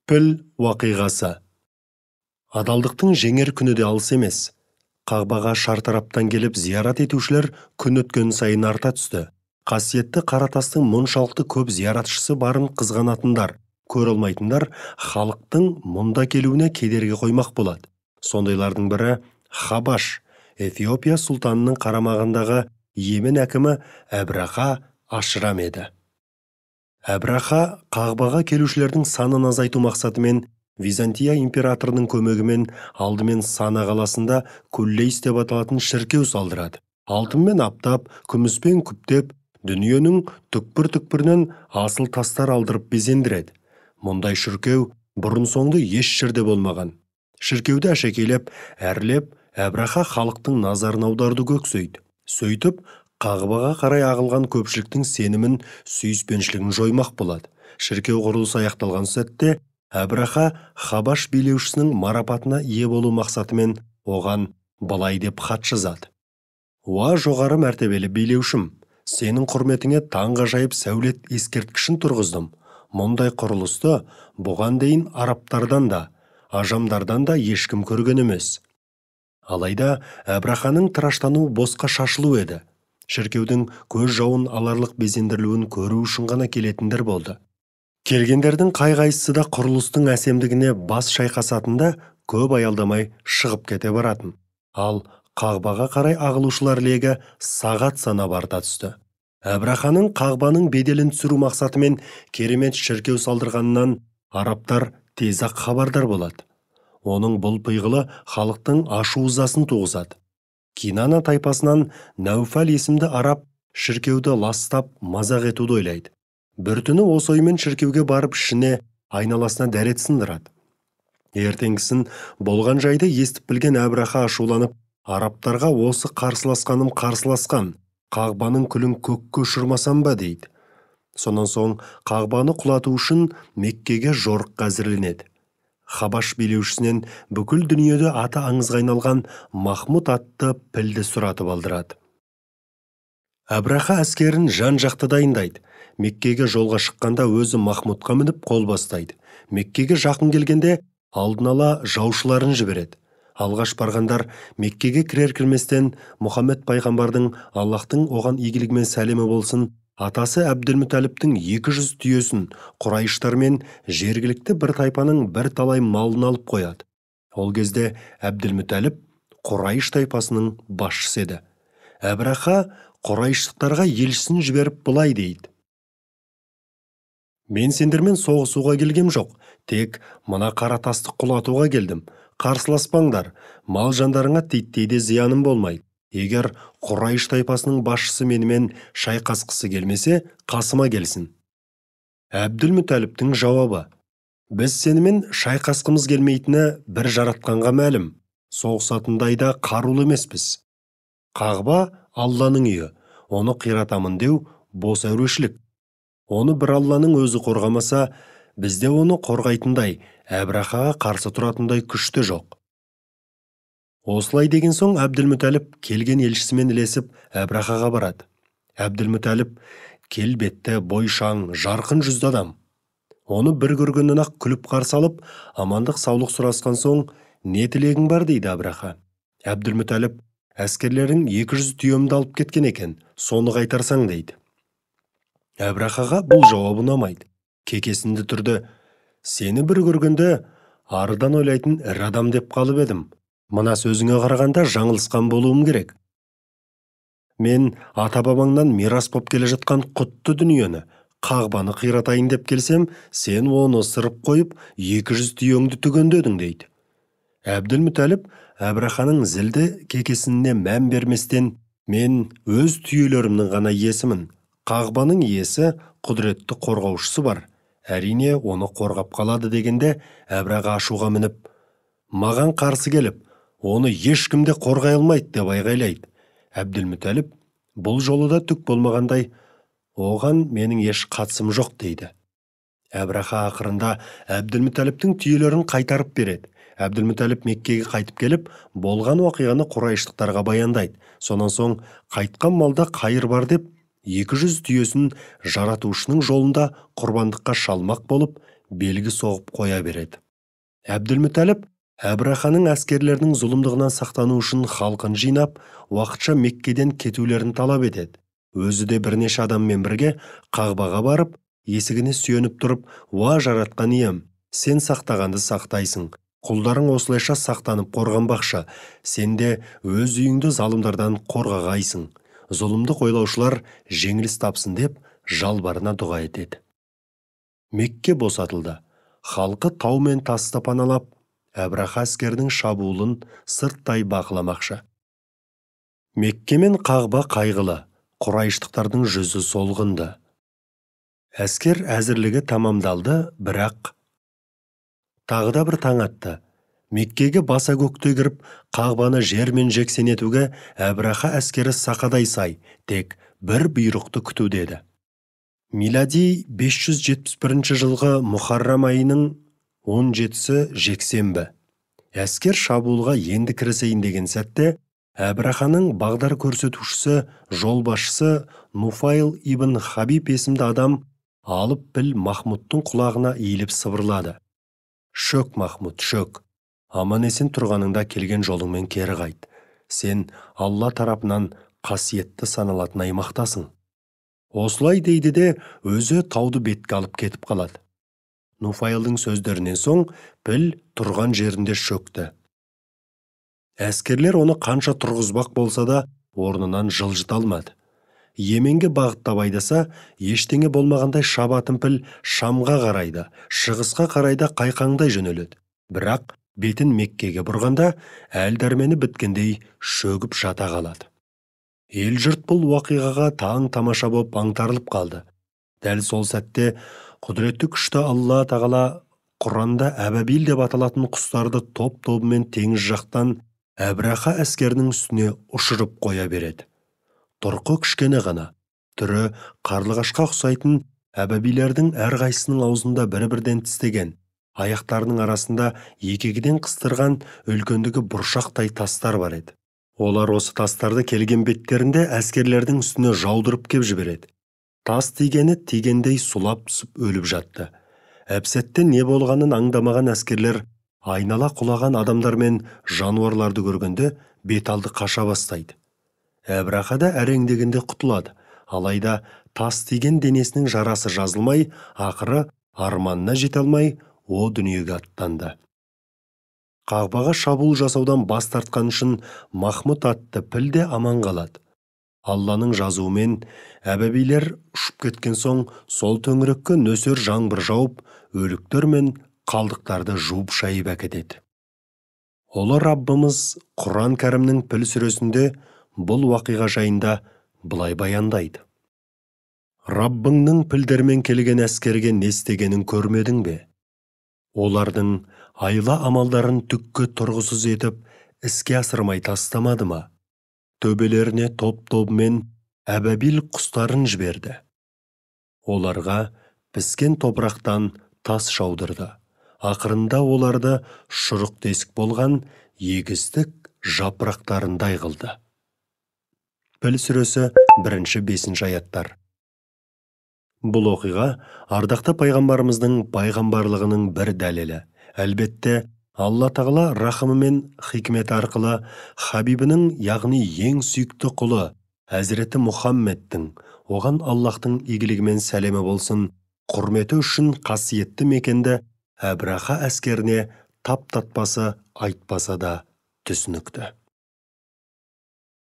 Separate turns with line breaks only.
Піл уақиғасы. Адалдықтың жеңер күні де алыс емес. Қағбаға шартараптан келіп зиярат етушілер күн өткен сайын арта түсті. Қасиетті Қаратастың мұншалықты көп зияратшысы барын қызғанатындар, көре алмайтындар халықтың мұнда келуіне кедергі қоймақ болады. Сондайлардың бірі Хабаш, Эфиопия сұлтанының қарамағындағы Йемен әкімі Әбраха Ашрам еді. Әбраха Қағбаға келушілердің санын азайту мақсатымен Византия императорының көмегімен алдымен Сана қаласында Куллейс деп аталатын шіркеу салдырады. Алтынмен аптап, күміспен күптеп, дүниенің түкпір-түкпірінен асыл тастар алдырып безендіреді. Мұндай шіркеу бұрын-соңды еш жерде болмаған. Шіркеуді әшекейлеп, әрлеп, Әбраха халықтың назарын аударды көксейді. Сөйтіп, Қағбаға қарай ағылған көпшіліктің сенімін, сүйіспеншілігін жоймақ болады. Шіркеу құрылысы аяқталған сәтте, Әбраха Хабаш билеушісінің марапатына ие болу мақсатымен оған былай деп хат жазады. Уа жоғары мәртебелі билеушім, сенің құрметіңе таңғажайып сәулет ескерткішін тұрғыздым. Мұндай құрылысты бұған дейін арабтардан да, ажамдардан да ешкім көрген емес. Алайда Әбраханың тыраштануы босқа шашылу еді. Шіркеудің көз жауын аларлық безендірілуін көру үшін ғана келетіндер болды. Келгендердің қай-қайсысы да құрылыстың әсемдігіне бас шайқасатында көп аялдамай шығып кете баратын. Ал Қағбаға қарай ағылушылар легі сағат санап арта түсті. Әбраханың Қағбаның беделін түсіру мақсатымен керемет шіркеу салдырғанынан арабтар тез-ақ хабардар болады. Оның бұл пиғылы халықтың ашу-ызасын туғызады. Кинана тайпасынан Нәуфәл есімді араб шіркеуді ластап мазақ етуді ойлайды. Бір түні осы оймен шіркеуге барып ішіне айналасына дәрет сындырады. Ертеңгісін болған жайды естіп білген Әбраха ашуланып, арабтарға осы қарсыласқан, Қағбаның күлін көкке ұшырмасам ба дейді. Сонан соң Қағбаны құлату үшін Меккеге жорыққа әзірленеді. Хабаш билеушісінен бүкіл дүниеде аты аңызға айналған Махмұд атты пілді сұратып алдырады. Әбраха әскерін жан-жақты дайындайды. Меккеге жолға шыққанда өзі Махмұдқа мініп қол бастайды. Меккеге жақын келгенде алдын ала жаушыларын жібереді. Алғаш барғандар Меккеге кірер-кірместен Мұхаммед пайғамбардың Аллахтың оған игілігімен сәлемі болсын, атасы Әбділмүтәліптің 200 түйесін Құрайыштар мен жергілікті бір тайпаның бір талай малын алып қояды. Ол кезде Әбділмүтәліп Құрайыш тайпасының басшысы еді. Әбраха Құрайыштықтарға елшісін жіберіп былай дейді. Мен сендермен соғысуға келгем жоқ, тек мына Қаратасты құлатуға келдім. Қарсыласпаңдар, мал жандарыңа титтейде зияным болмайды. Егер Құрайыш тайпасының басшысы менімен шайқасқысы келмесе, қасыма келсін. Әбділмүтәліптің жауабы: біз сенімен шайқасқымыз келмейтіні бір жаратқанға мәлім. Соғысатындайда қарулы емеспіз. Қағба Алланың үйі, оны қиратамын деу бос әурешілік. Оны бір Алланың өзі қорғамаса, бізде оны қорғайтындай, Әбрахаға қарсы тұратындай күшті жоқ. Осылай деген соң Әбділмүтәліп келген елшісімен ілесіп Әбрахаға барады. Әбділмүтәліп келбетті, бойшаң, жарқын жүзді адам. Оны бір көргеннен ақ күліп қарсы алып, амандық саулық сұрасқан соң, не тілегің бар дейді Әбраха. Әбділмүтәліп: әскерлерің 200 түйемді алып кеткен екен, соны қайтарсаң дейді. Әбрахаға бұл жауабы ұнамайды. Кекесінді түрді: сені бір көргенде арыдан ойлайтын ірі адам деп қалып едім. Мына сөзіңе қарағанда жаңылысқан болуым керек. Мен ата-бабаңнан мирас боп келе жатқан құтты дүниені, Қағбаны қиратайын деп келсем, сен оны ысырып қойып 200 түйеңді түгендедің дейді. Әбділмүтәліп Әбраханың зілді кекесініне мән берместен: мен өз түйелерімнің ғана иесімін. Қағбаның иесі, құдіретті қорғаушысы бар. Әрине, оны қорғап қалады дегенде, Әбраха ашуға мініп, маған қарсы келіп, оны ешкімде қорғай алмайды деп айғайлайды. Әбділмүтәліп бұл жолы да түк болмағандай: оған менің еш қатысым жоқ дейді. Әбраха ақырында Әбділмүтәліптің түйелерін қайтарып береді. Әбділмүтәліп Меккеге қайтып келіп, болған уақиғаны Құрайыштықтарға баяндайды. Сонан соң қайтқан малда қайыр бар деп, 200 түйесін жаратушының жолында құрбандыққа шалмақ болып, белгі соғып қоя береді. Әбділмүтәліп Әбраханың әскерлерінің зұлымдығынан сақтану үшін халқын жинап, уақытша Меккеден кетулерін талап етеді. Өзі де бірнеше адаммен бірге Қағбаға барып, есігіне сүйеніп тұрып, «Уа жаратқан ием, сен сақтағанды сақтайсың. Құлдарың осылайша сақтанып қорғанбақшы. Сен де өз үйіңді залымдардан қорғағайсың. Зұлымдық ойлаушылар жеңіліс тапсын» деп жалбарына дұға етеді. Мекке босатылды. Халқы тау мен тасты паналап, Әбраха әскердің шабуылын сырттай бақыламақшы. Мекке мен Қағба қайғылы, Құрайыштықтардың жүзі солғынды. Әскер әзірлігі тамамдалды, бірақ тағы да бір таң атты. Меккеге баса көкте кіріп, Қағбаны жермен жексен етуге Әбраха әскері сақадай сай, тек бір бұйрықты күтуде еді. Милади 571 жылғы Мұхаррам айының 17-сі жексенбі. Әскер шабуылға енді кірісейін деген сәтте, Әбраханың бағдар көрсетушісі, жолбасшысы Нуфайл ибн Хабиб есімді адам алып біл Махмудтың құлағына иіліп сыбырлады. «Шөк, Махмуд, шөк. Аман-есен тұрғаныңда келген жолыңмен кері қайт. Сен Алла тарапынан қасиетті саналатын аймақтасың». Осылай дейді де, өзі тауды бетке алып кетіп қалады. Нуфайлдың сөздерінен соң піл тұрған жерінде шөкті. Әскерлер оны қанша тұрғызбақ болса да, орнынан жылжыта алмады. Йеменге бағыттап айдаса, ештеңе болмағандай шабатын піл Шамға қарайды, шығысқа қарайда қайқаңдай жөнеледі. Бірақ бетін Меккеге бұрғанда, әл-дәрмені біткендей шөгіп жата қалады. Ел жұрт бұл уақиғаға таң тамаша боп аңтарылып қалды. Дәл сол сәтте құдіретті күшті Алла тағала Құранда әбәбил деп аталатын құстарды топ-тобымен теңіз жақтан Әбраха әскерінің үстіне ұшырып қоя береді. Тұрқы кішкене ғана, түрі қарлығашқа ұқсайтын әбәбилердің әрқайсының аузында бір-бірден тістеген, аяқтарының арасында екегіден қыстырған үлкендігі бұршақтай тастар бар еді. Олар осы тастарды келген беттерінде әскерлердің үстіне жаудырып кеп жібереді. Тас тигені тигендей сулап түсіп өліп жатты. Әп-сәтте не болғанын аңдамаған әскерлер айнала құлаған адамдар мен жануарларды көргенде беталды қаша бастайды. Әбраха да әреңдегенде құтылады, алайда тас тиген денесінің жарасы жазылмай, ақыры арманына жете алмай, о дүниеге аттанды. Қағбаға шабуыл жасаудан бас тартқан үшін Махмуд атты піл де аман қалады. Алланың жазуымен әбәбилер ұшып кеткен соң, сол төңірекке нөсер жаңбыр жауып, өліктер мен қалдықтарды жуып шайып әкетеді. Ұлы Раббымыз Құран кәрімнің піл сүресінде бұл уақиға жайында былай баяндайды. Раббыңның пілдермен келген әскерге не істегенін көрмедің бе? Олардың айла амалдарын түкке тұрғысыз етіп, іске асырмай тастамады ма? Төбелеріне топ-тобымен әбәбил құстарын жіберді. Оларға піскен топырақтан тас жаудырды. Ақырында оларды шұрық тесік болған егістік жапырақтарындай қылды. Піл сүресі 1-5 аяттар. Бұл оқиға ардақты пайғамбарымыздың пайғамбарлығының бір дәлелі. Әлбетте, Алла тағала рахымы мен хикметі арқылы Хабибінің, яғни ең сүйікті құлы, Әзіреті Мұхаммедтің, оған Аллахтың игілігімен сәлемі болсын, құрметі үшін қасиетті мекенді Әбраха әскеріне тап-татпасы айтпаса да түсінікті.